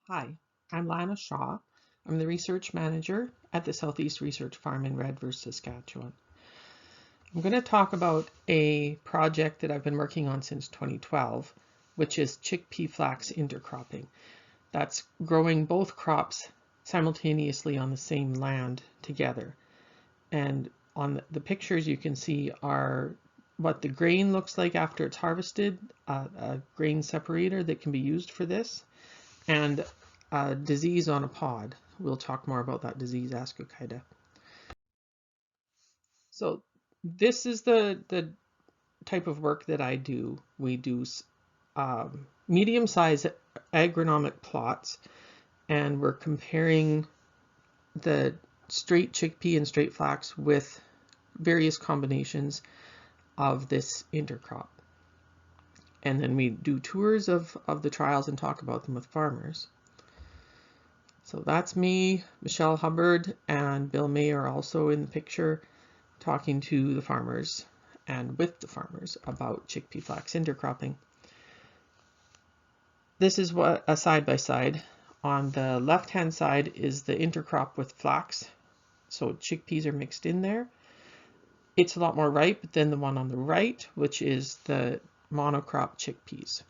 Hi, I'm Lana Shaw. I'm the research manager at the Southeast Research Farm in Redvers, Saskatchewan. I'm going to talk about a project that I've been working on since 2012, which is Chickpea Flax Intercropping. That's growing both crops simultaneously on the same land together. And on the pictures you can see are what the grain looks like after it's harvested, a grain separator that can be used for this, and a disease on a pod. We'll talk more about that disease, Ascochyta. So this is the type of work that I do. We do medium-sized agronomic plots, and we're comparing the straight chickpea and straight flax with various combinations of this intercrop. And then we do tours of the trials and talk about them with farmers. So that's me, Michelle Hubbard, and Bill May are also in the picture talking to the farmers and with the farmers about chickpea flax intercropping. This is what a side-by-side. On the left-hand side is the intercrop with flax. So chickpeas are mixed in there. It's a lot more ripe than the one on the right, which is the monocrop chickpeas.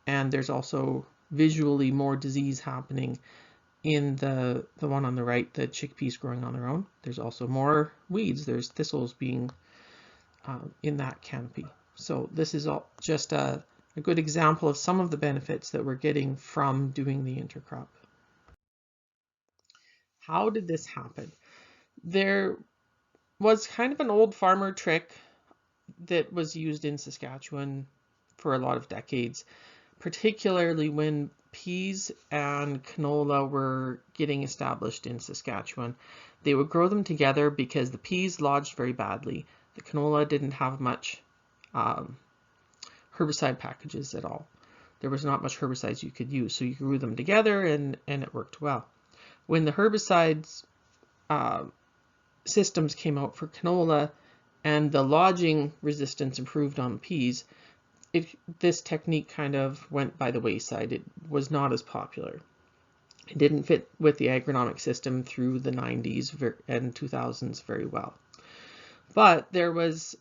And there's also visually more disease happening in the one on the right, the chickpeas growing on their own. There's also more weeds. There's thistles being in that canopy. So this is all just a good example of some of the benefits that we're getting from doing the intercrop. How did this happen? There was kind of an old farmer trick that was used in Saskatchewan for a lot of decades, particularly when peas and canola were getting established in Saskatchewan. They would grow them together because the peas lodged very badly. The canola didn't have much herbicide packages at all. There was not much herbicides you could use, so you grew them together and it worked well. When the herbicides systems came out for canola and the lodging resistance improved on the peas, this technique kind of went by the wayside. It was not as popular. It didn't fit with the agronomic system through the 90s and 2000s very well. But there was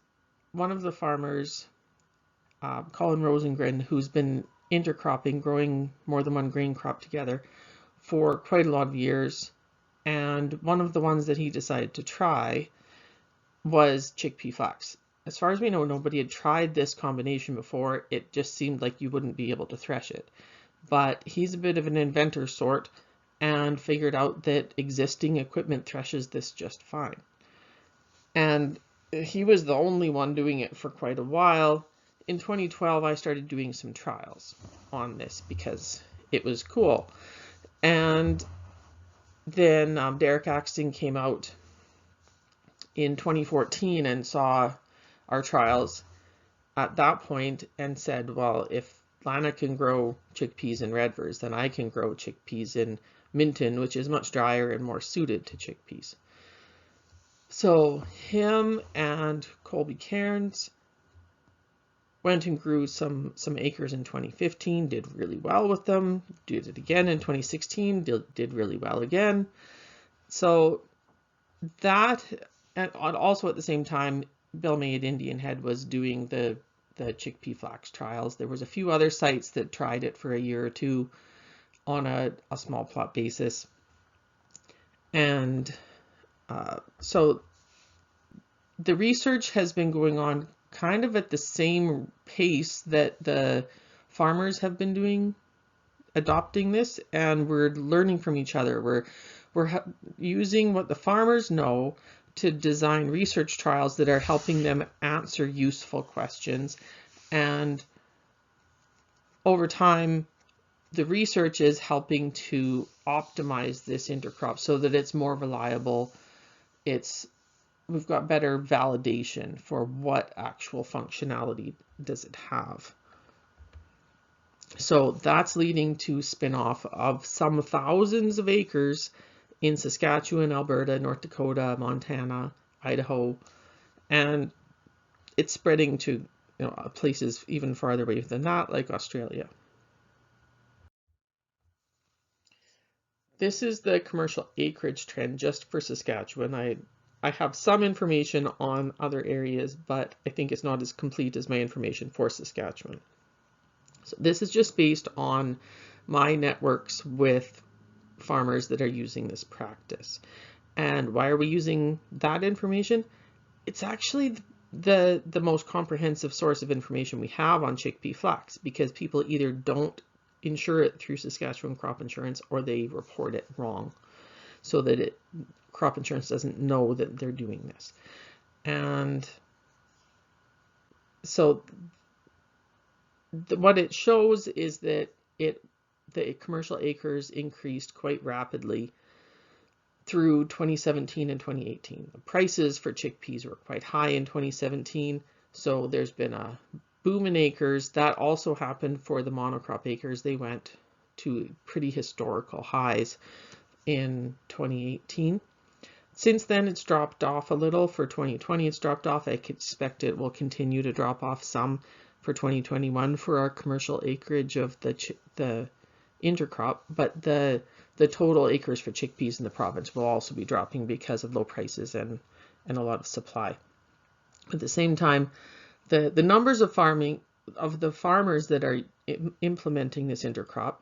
one of the farmers, Colin Rosengren, who's been intercropping, growing more than one grain crop together for quite a lot of years. And one of the ones that he decided to try was chickpea flax. As far as we know, nobody had tried this combination before. It just seemed like you wouldn't be able to thresh it. But he's a bit of an inventor sort and figured out that existing equipment threshes this just fine. And he was the only one doing it for quite a while. In 2012, I started doing some trials on this because it was cool. And then Derek Axton came out in 2014 and saw our trials at that point and said, well, if Lana can grow chickpeas in Redvers, then I can grow chickpeas in Minton, which is much drier and more suited to chickpeas. So him and Colby Cairns went and grew some acres in 2015, did really well with them, did it again in 2016, did really well again. So that, and also at the same time, Bill May at Indian Head was doing the chickpea flax trials. There was a few other sites that tried it for a year or two on a small plot basis. And so the research has been going on kind of at the same pace that the farmers have been adopting this, and we're learning from each other. We're using what the farmers know to design research trials that are helping them answer useful questions. And over time, the research is helping to optimize this intercrop so that it's more reliable. We've got better validation for what actual functionality does it have. So that's leading to spin-off of some thousands of acres in Saskatchewan, Alberta, North Dakota, Montana, Idaho, and it's spreading to places even farther away than that, like Australia. This is the commercial acreage trend just for Saskatchewan. I have some information on other areas, but I think it's not as complete as my information for Saskatchewan. So this is just based on my networks with farmers that are using this practice. And why are we using that information? It's actually the most comprehensive source of information we have on chickpea flax, because people either don't insure it through Saskatchewan crop insurance or they report it wrong, so that crop insurance doesn't know that they're doing this. And so what it shows is that the commercial acres increased quite rapidly through 2017 and 2018. The prices for chickpeas were quite high in 2017, so there's been a boom in acres. That also happened for the monocrop acres. They went to pretty historical highs in 2018. Since then, it's dropped off a little. For 2020, it's dropped off. I expect it will continue to drop off some for 2021 for our commercial acreage of the intercrop, but the total acres for chickpeas in the province will also be dropping because of low prices and a lot of supply. At the same time, the numbers of the farmers that are implementing this intercrop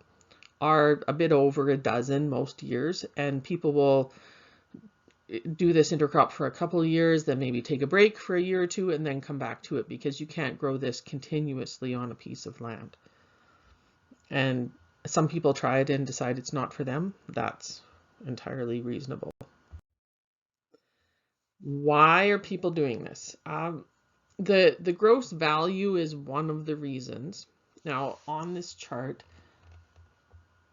are a bit over a dozen most years, and people will do this intercrop for a couple of years, then maybe take a break for a year or two, and then come back to it, because you can't grow this continuously on a piece of land. And some people try it and decide it's not for them. That's entirely reasonable. Why are people doing this? The gross value is one of the reasons. Now, on this chart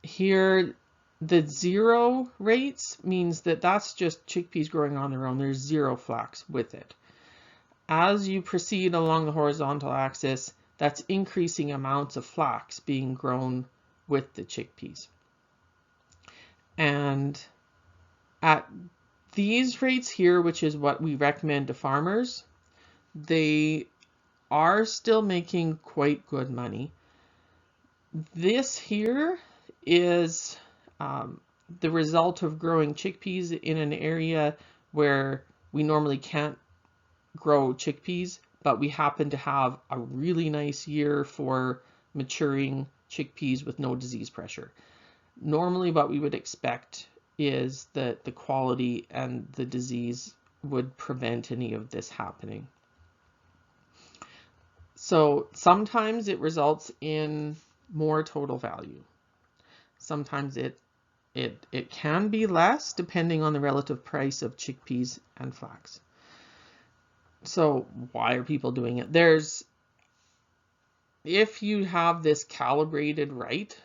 here, the zero rates means that that's just chickpeas growing on their own. There's zero flax with it. As you proceed along the horizontal axis, that's increasing amounts of flax being grown with the chickpeas. And at these rates here, which is what we recommend to farmers, they are still making quite good money. This here is the result of growing chickpeas in an area where we normally can't grow chickpeas, but we happen to have a really nice year for maturing chickpeas with no disease pressure. Normally what we would expect is that the quality and the disease would prevent any of this happening. So sometimes it results in more total value. Sometimes it can be less depending on the relative price of chickpeas and flax. So why are people doing it? If you have this calibrated right,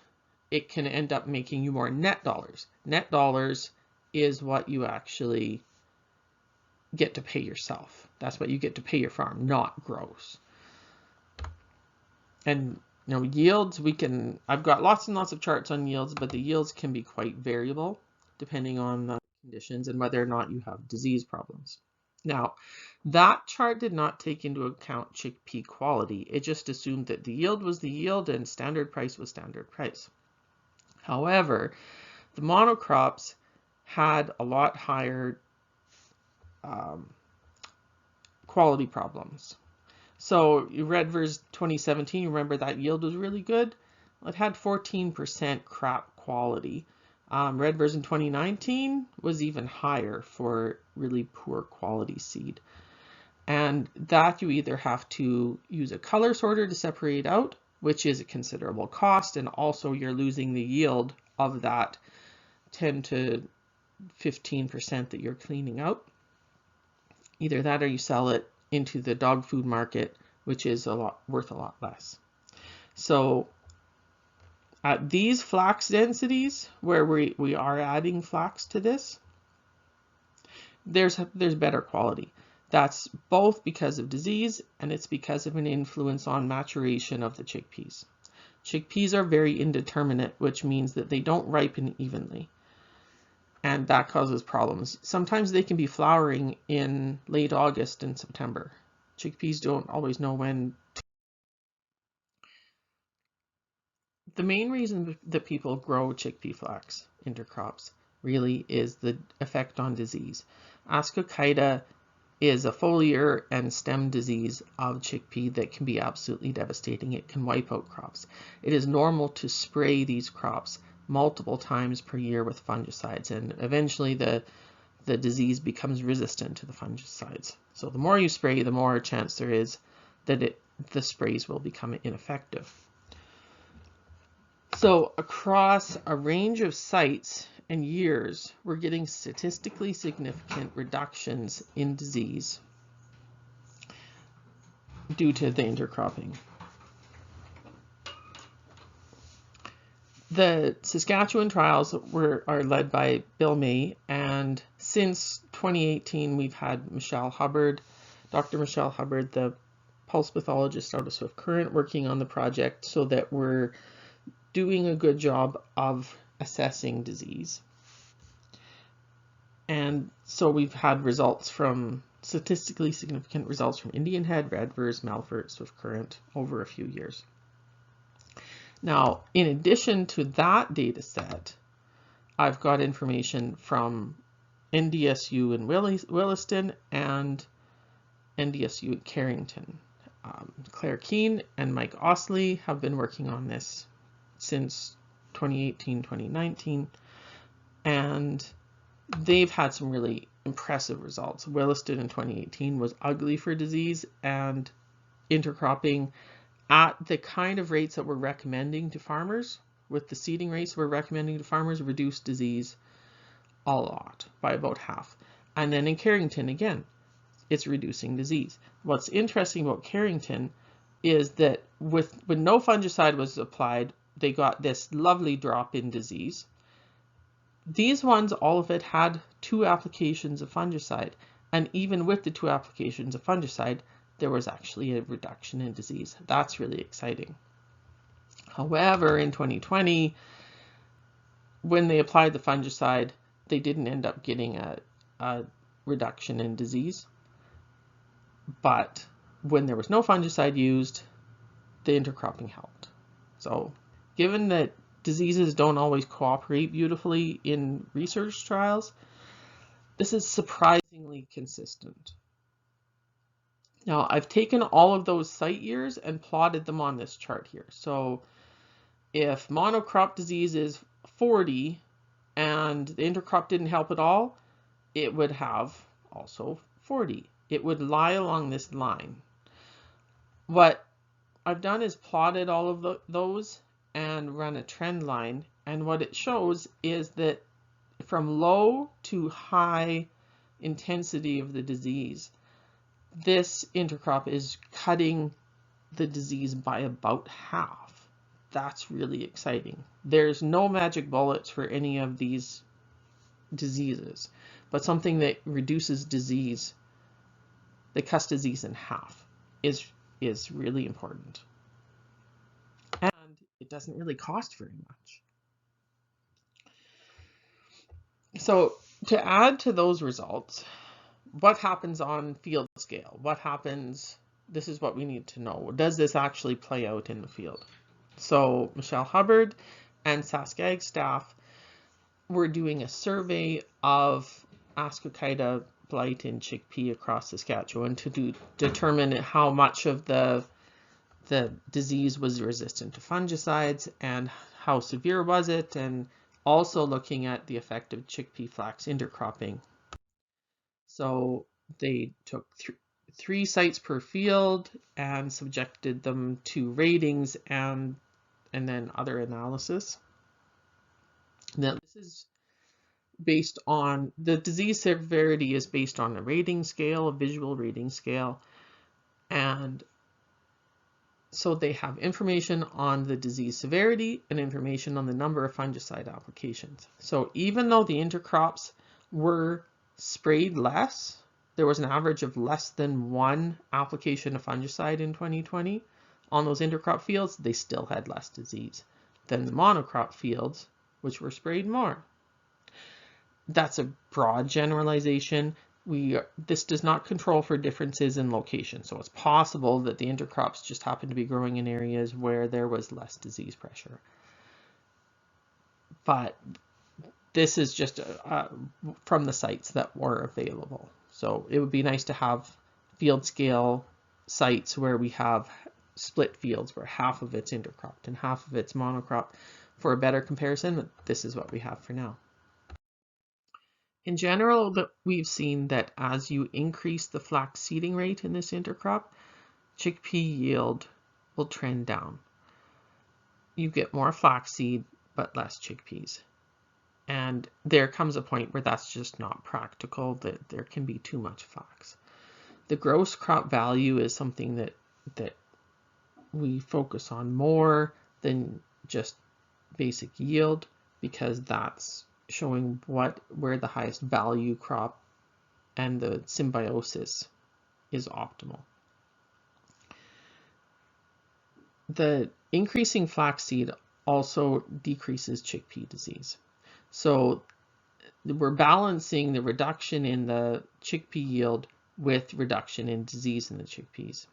it can end up making you more net dollars. Net dollars is what you actually get to pay yourself. That's what you get to pay your farm, not gross. And yields, I've got lots and lots of charts on yields, but the yields can be quite variable depending on the conditions and whether or not you have disease problems. Now, that chart did not take into account chickpea quality. It just assumed that the yield was the yield and standard price was standard price. However, the monocrops had a lot higher quality problems. So red versus 2017, remember that yield was really good? Well, it had 14% crop quality. Red version 2019 was even higher for really poor quality seed. And that you either have to use a color sorter to separate out, which is a considerable cost, and also you're losing the yield of that 10 to 15% that you're cleaning out. Either that or you sell it into the dog food market, which is worth a lot less. So at these flax densities where we are adding flax to this, there's better quality. That's both because of disease and it's because of an influence on maturation of the chickpeas. Chickpeas are very indeterminate, which means that they don't ripen evenly. And that causes problems. Sometimes they can be flowering in late August and September. Chickpeas don't always know when. the main reason that people grow chickpea flax intercrops really is the effect on disease. Ascochyta is a foliar and stem disease of chickpea that can be absolutely devastating. It can wipe out crops. It is normal to spray these crops multiple times per year with fungicides, and eventually the disease becomes resistant to the fungicides. So the more you spray, the more chance there is that the sprays will become ineffective. So across a range of sites and years, we're getting statistically significant reductions in disease due to the intercropping. The Saskatchewan trials are led by Bill May, and since 2018 we've had Michelle Hubbard, Dr. Michelle Hubbard, the pulse pathologist out of Swift Current, working on the project so that we're doing a good job of assessing disease. And so we've had results from statistically significant results from Indian Head, Redvers, Melfort, Swift Current over a few years. Now, in addition to that data set, I've got information from NDSU in Williston and NDSU at Carrington. Claire Keane and Mike Osley have been working on this since 2018, 2019, and they've had some really impressive results. Williston in 2018 was ugly for disease, and intercropping at the kind of rates that we're recommending to farmers, with the seeding rates we're recommending to farmers, reduced disease a lot, by about half. And then in Carrington, again, it's reducing disease. What's interesting about Carrington is that when no fungicide was applied, they got this lovely drop in disease. These ones, all of it had 2 applications of fungicide, and even with the 2 applications of fungicide, there was actually a reduction in disease. That's really exciting. However, in 2020, when they applied the fungicide, they didn't end up getting a reduction in disease. But when there was no fungicide used, the intercropping helped. So given that diseases don't always cooperate beautifully in research trials, this is surprisingly consistent. Now, I've taken all of those site years and plotted them on this chart here. So if monocrop disease is 40 and the intercrop didn't help at all, it would have also 40. It would lie along this line. What I've done is plotted all of those and run a trend line, and what it shows is that from low to high intensity of the disease, this intercrop is cutting the disease by about half. That's really exciting. There's no magic bullets for any of these diseases, but something that reduces disease, that cuts disease in half, is really important. And it doesn't really cost very much. So to add to those results, what happens on field scale? What happens? This is what we need to know. Does this actually play out in the field? So Michelle Hubbard and Saskag staff were doing a survey of Ascochyta blight in chickpea across Saskatchewan to determine how much of the disease was resistant to fungicides and how severe was it, and also looking at the effect of chickpea flax intercropping. So they took 3 sites per field and subjected them to ratings and then other analysis. Now this is based on, the disease severity is based on a rating scale, a visual rating scale, and so they have information on the disease severity and information on the number of fungicide applications. So even though the intercrops were sprayed less, there was an average of less than 1 application of fungicide in 2020 on those intercrop fields, they still had less disease than the monocrop fields, which were sprayed more. That's a broad generalization. This does not control for differences in location. So it's possible that the intercrops just happen to be growing in areas where there was less disease pressure. but this is just from the sites that were available. So it would be nice to have field scale sites where we have split fields where half of it's intercropped and half of it's monocrop for a better comparison, but this is what we have for now. In general, we've seen that as you increase the flax seeding rate in this intercrop, chickpea yield will trend down. You get more flaxseed, but less chickpeas. And there comes a point where that's just not practical, that there can be too much flax. The gross crop value is something that we focus on more than just basic yield, because that's showing where the highest value crop and the symbiosis is optimal. The increasing flaxseed also decreases chickpea disease. So we're balancing the reduction in the chickpea yield with reduction in disease in the chickpeas.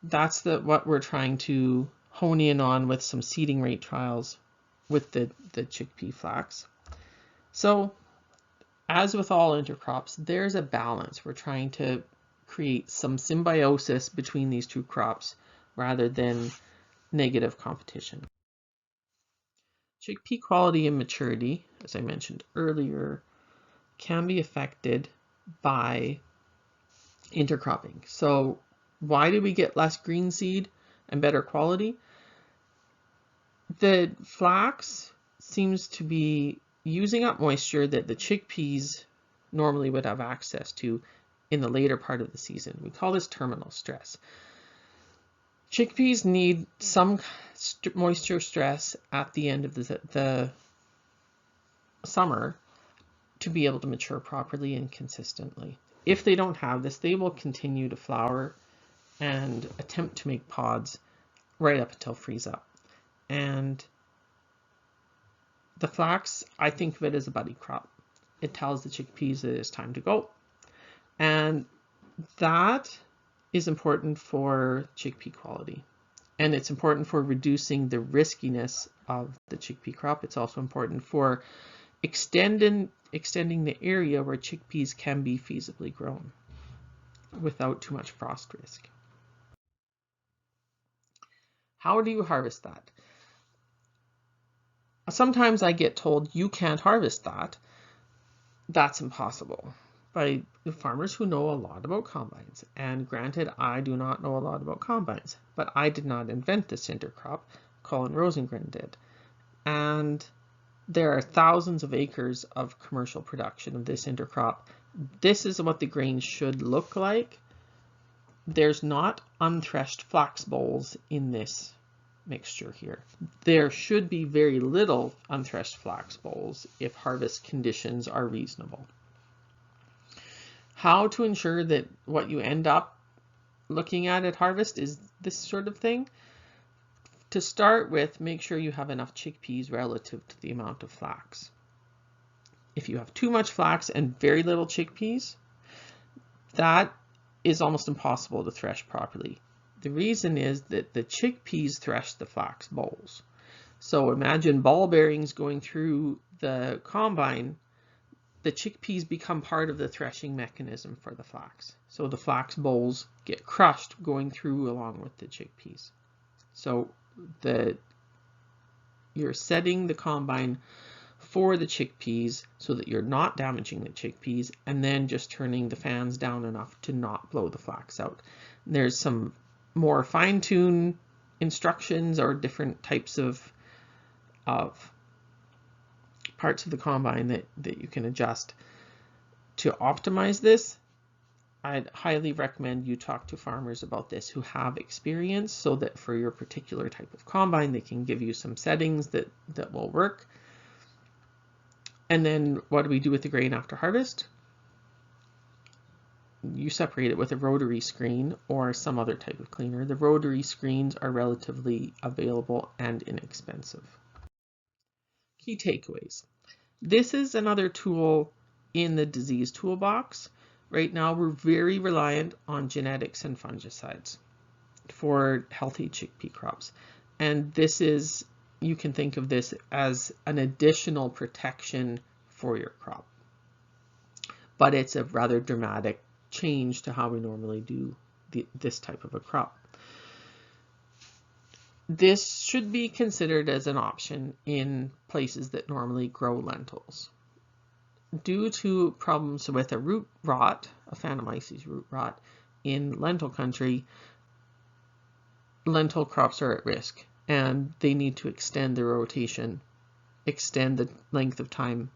That's what we're trying to hone in on with some seeding rate trials with the chickpea flax. So as with all intercrops, there's a balance. We're trying to create some symbiosis between these two crops rather than negative competition. Chickpea quality and maturity, as I mentioned earlier, can be affected by intercropping. So why do we get less green seed and better quality? The flax seems to be using up moisture that the chickpeas normally would have access to in the later part of the season. We call this terminal stress. Chickpeas need some moisture stress at the end of the summer to be able to mature properly and consistently. If they don't have this, they will continue to flower and attempt to make pods right up until freeze up. And the flax, I think of it as a buddy crop. It tells the chickpeas that it's time to go. And that is important for chickpea quality. And it's important for reducing the riskiness of the chickpea crop. It's also important for extending the area where chickpeas can be feasibly grown without too much frost risk. How do you harvest that? Sometimes I get told you can't harvest that. That's impossible by farmers who know a lot about combines. And granted, I do not know a lot about combines, but I did not invent this intercrop. Colin Rosengren did. And there are thousands of acres of commercial production of this intercrop. This is what the grain should look like. There's not unthreshed flax bolls in this mixture here. There should be very little unthreshed flax bolls if harvest conditions are reasonable. How to ensure that what you end up looking at harvest is this sort of thing? To start with, make sure you have enough chickpeas relative to the amount of flax. If you have too much flax and very little chickpeas, that is almost impossible to thresh properly. The reason is that the chickpeas thresh the flax bolls. So imagine ball bearings going through the combine. The chickpeas become part of the threshing mechanism for the flax. So the flax bolls get crushed going through along with the chickpeas. So you're setting the combine for the chickpeas so that you're not damaging the chickpeas, and then just turning the fans down enough to not blow the flax out. There's some more fine-tuned instructions or different types of parts of the combine that you can adjust to optimize this. I'd highly recommend you talk to farmers about this who have experience, so that for your particular type of combine, they can give you some settings that will work. And then what do we do with the grain after harvest? You separate it with a rotary screen or some other type of cleaner. The rotary screens are relatively available and inexpensive. Key takeaways. This is another tool in the disease toolbox. Right now, we're very reliant on genetics and fungicides for healthy chickpea crops. And this is, you can think of this as an additional protection for your crop. But it's a rather dramatic change to how we normally do this type of a crop. This should be considered as an option in places that normally grow lentils. Due to problems with a root rot, a Phanomyces root rot, in lentil country, lentil crops are at risk and they need to extend their rotation, extend the length of time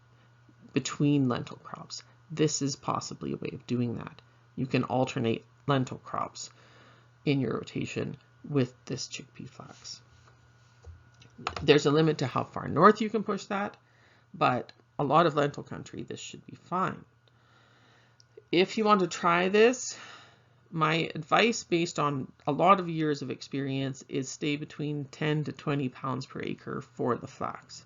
between lentil crops. This is possibly a way of doing that. You can alternate lentil crops in your rotation with this chickpea flax. There's a limit to how far north you can push that, but a lot of lentil country, this should be fine. If you want to try this, my advice based on a lot of years of experience is stay between 10 to 20 pounds per acre for the flax.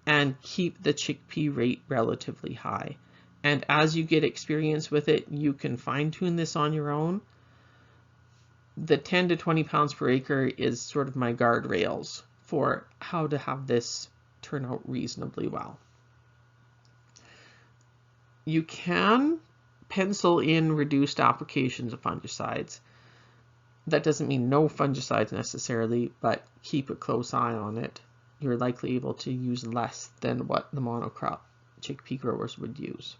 And keep the chickpea rate relatively high. And as you get experience with it, you can fine tune this on your own. The 10 to 20 pounds per acre is sort of my guardrails for how to have this turn out reasonably well. You can pencil in reduced applications of fungicides. That doesn't mean no fungicides necessarily, but keep a close eye on it. You're likely able to use less than what the monocrop chickpea growers would use.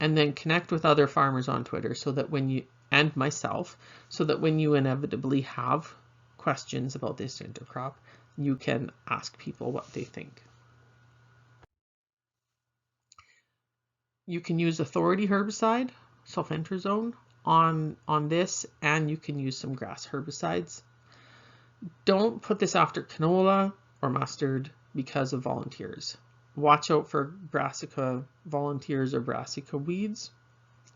And then connect with other farmers on Twitter so that when you, and myself, so that when you inevitably have questions about this intercrop, you can ask people what they think. You can use authority herbicide, sulfentrazone, on this, and you can use some grass herbicides. Don't put this after canola or mustard because of volunteers. Watch out for brassica volunteers or brassica weeds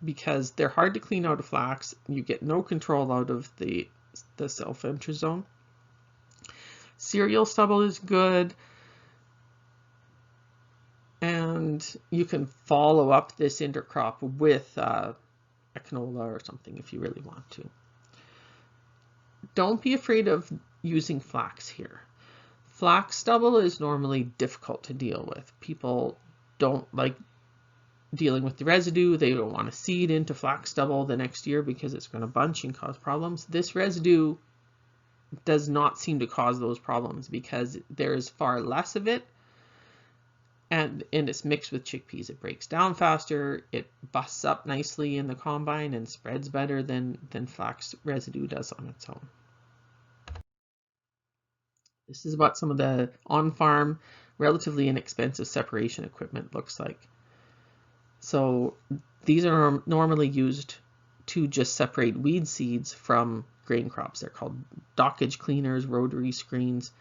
because they're hard to clean out of flax. You get no control out of the sulfentrazone. Cereal stubble is good. And you can follow up this intercrop with a canola or something if you really want to. Don't be afraid of using flax here. Flax stubble is normally difficult to deal with. People don't like dealing with the residue. They don't want to seed into flax stubble the next year because it's going to bunch and cause problems. This residue does not seem to cause those problems because there is far less of it. And it's mixed with chickpeas. It breaks down faster, it busts up nicely in the combine and spreads better than flax residue does on its own. This is what some of the on-farm, relatively inexpensive separation equipment looks like. So these are normally used to just separate weed seeds from grain crops. They're called dockage cleaners, rotary screens,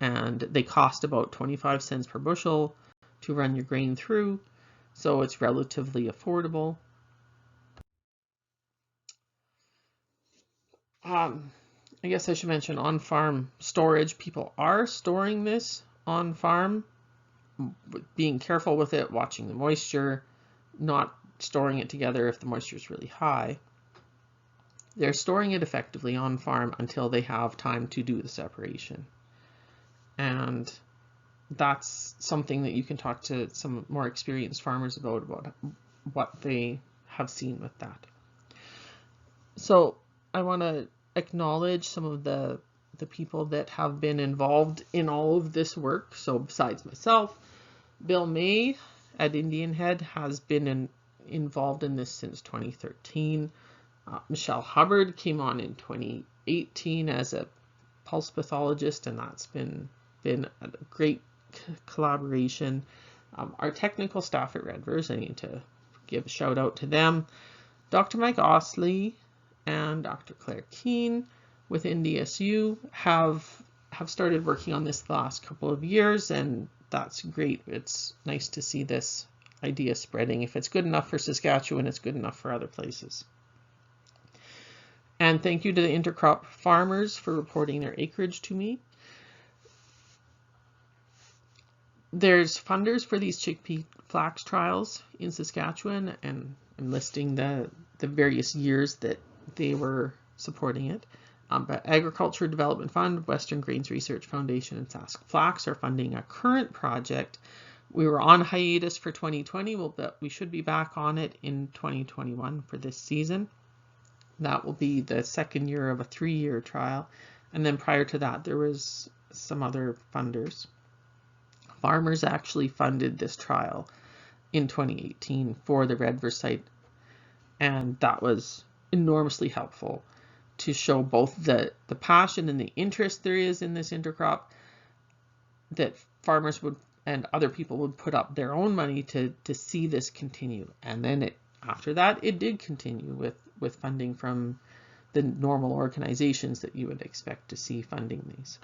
and they cost about 25 cents per bushel to run your grain through, so it's relatively affordable. I guess I should mention on-farm storage. People are storing this on-farm, being careful with it, watching the moisture, not storing it together if the moisture is really high. They're storing it effectively on-farm until they have time to do the separation. And that's something that you can talk to some more experienced farmers about what they have seen with that. So I want to acknowledge some of the people that have been involved in all of this work. So besides myself, Bill May at Indian Head has been involved in this since 2013. Michelle Hubbard came on in 2018 as a pulse pathologist, and that's been a great collaboration. Our technical staff at Redvers, I need to give a shout out to them. Dr. Mike Osley and Dr. Claire Keane with NDSU have started working on this the last couple of years, and that's great. It's nice to see this idea spreading. If it's good enough for Saskatchewan, it's good enough for other places. And thank you to the intercrop farmers for reporting their acreage to me. There's funders for these chickpea flax trials in Saskatchewan, and I'm listing the various years that they were supporting it. But Agriculture Development Fund, Western Grains Research Foundation, and Sask Flax are funding a current project. We were on hiatus for 2020, but we should be back on it in 2021 for this season. That will be the second year of a 3-year trial. And then prior to that, there was some other funders. Farmers actually funded this trial in 2018 for the red site, and that was enormously helpful to show both the passion and the interest there is in this intercrop, that farmers would and other people would put up their own money to see this continue. And then after that, it did continue with funding from the normal organizations that you would expect to see funding these.